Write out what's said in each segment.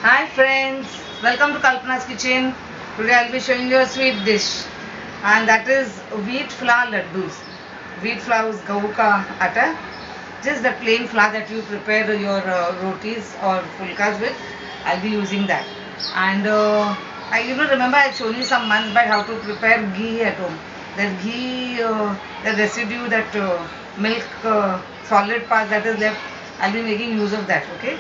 Hi friends, welcome to Kalpana's kitchen. Today I'll be showing you a sweet dish, and that is wheat flour ladoos. Wheat flour is gavu ka atta, just the plain flour that you prepare your rotis or fulkas with. I'll be using that. And I remember I shown you some months back how to prepare ghee at home. That ghee, the residue, that milk solid part that is left, I'll be making use of that. Okay.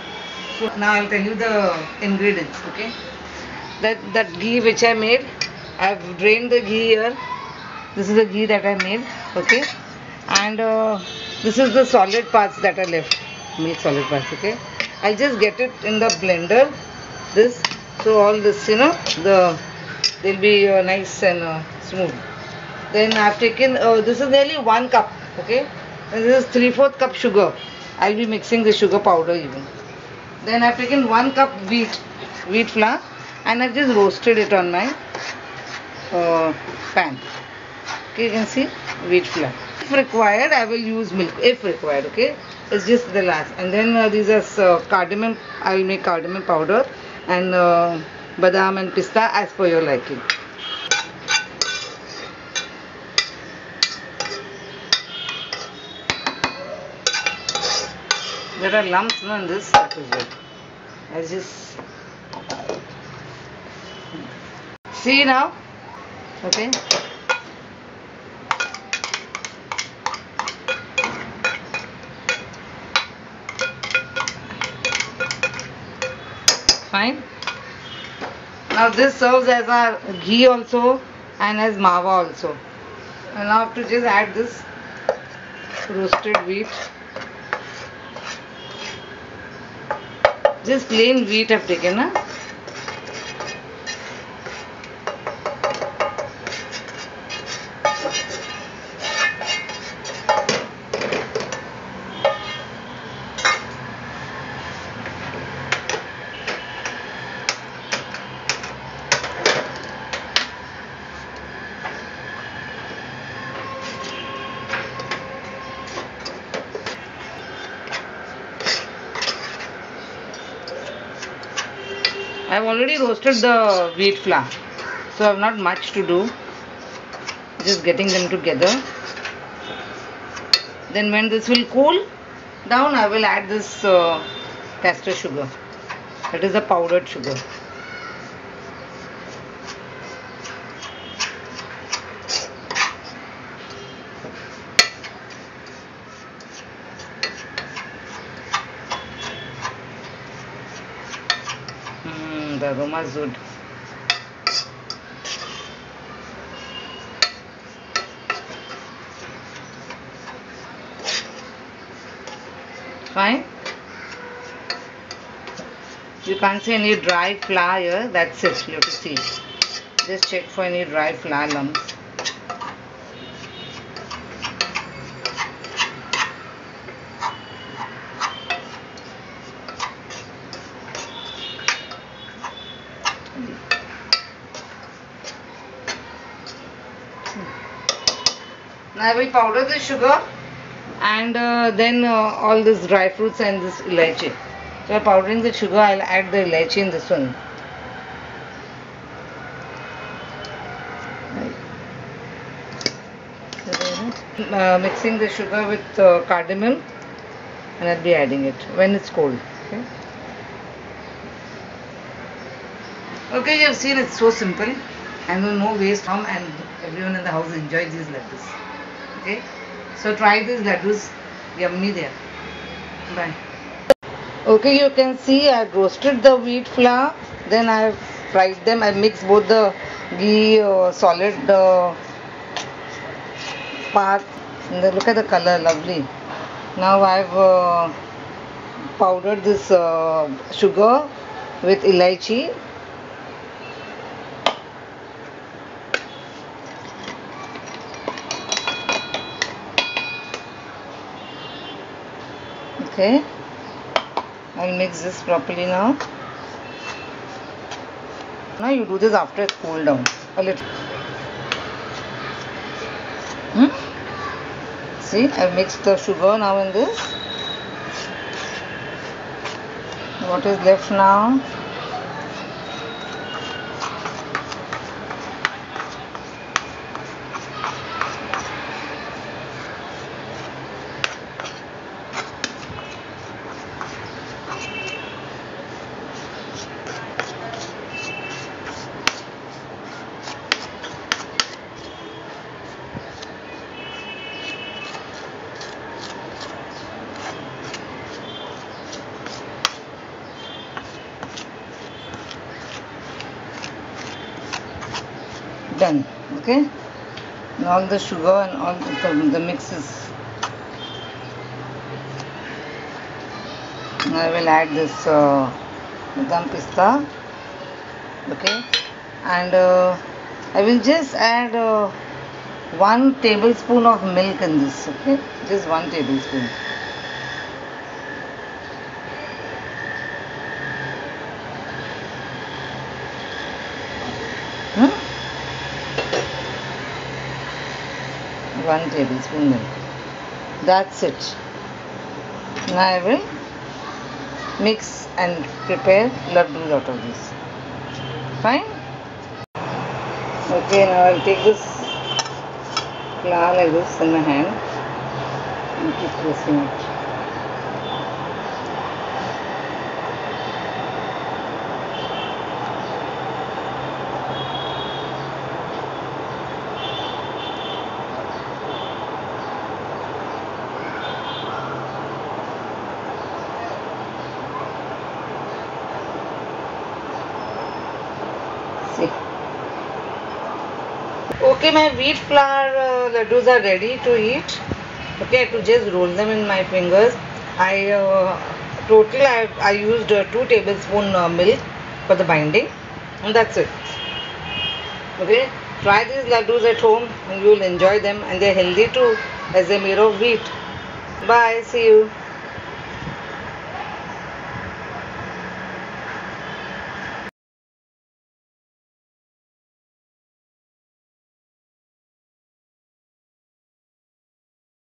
So now I'll tell you the ingredients. Okay. That ghee which I made, I've drained the ghee here. This is the ghee that I made. Okay. And this is the solid parts that are left, milk solid parts. Okay. I'll just get it in the blender. This, so all this, they'll be nice and smooth. Then I've taken this is nearly 1 cup. Okay. And this is 3/4 cup sugar. I'll be mixing the sugar powder even. Then I've taken 1 cup wheat flour, and I've just roasted it on my pan. Okay, you can see wheat flour. If required, I will use milk. If required, okay. It's just the last. And then these are cardamom. I will make cardamom powder and badam and pista as per your liking. There are lumps in this. That is it. I just see now. Okay. Fine. Now this serves as our ghee also and as mawa also. And now I have to just add this roasted wheat. Just plain wheat I've taken. Huh? I've already roasted the wheat flour, so I've not much to do. Just getting them together. Then when this will cool down, I will add this castor sugar. That is the powdered sugar. The aroma is good. Fine. You can't see any dry flour here. That's it. You have to see. Just check for any dry flour lumps. Now I will powder the sugar and then all these dry fruits and this elaichi. So while powdering the sugar, I'll add the elaichi in this one. Mixing the sugar with cardamom, and I'll be adding it when it's cold. Okay. Okay, you have seen it's so simple and no waste from, and everyone in the house enjoys these ladoos. Okay, so try these ladoos, yummy there. Bye. Okay, you can see I roasted the wheat flour, then I fried them. I mixed both the ghee solid part. Look at the color, lovely. Now I've powdered this sugar with elaichi. Okay, I'll mix this properly now. Now you do this after it's cooled down a little. See, I've mixed the sugar now in this. What is left now? done. Okay, and all the sugar and all the mix is. I will add this badam pista. Okay, and I will just add 1 tablespoon of milk in this. Okay, just 1 tablespoon. Hmm? 1 tablespoon milk. That's it. Now I will mix and prepare laddu out of this. Fine? Okay, now I'll take this flour like this in my hand and keep pressing it. See. Okay, my wheat flour laddus are ready to eat. Okay, I have to just roll them in my fingers. I used 2 tablespoon milk for the binding, and that's it. Okay, try these laddus at home and you will enjoy them, and they're healthy too as they're made of wheat. Bye, see you.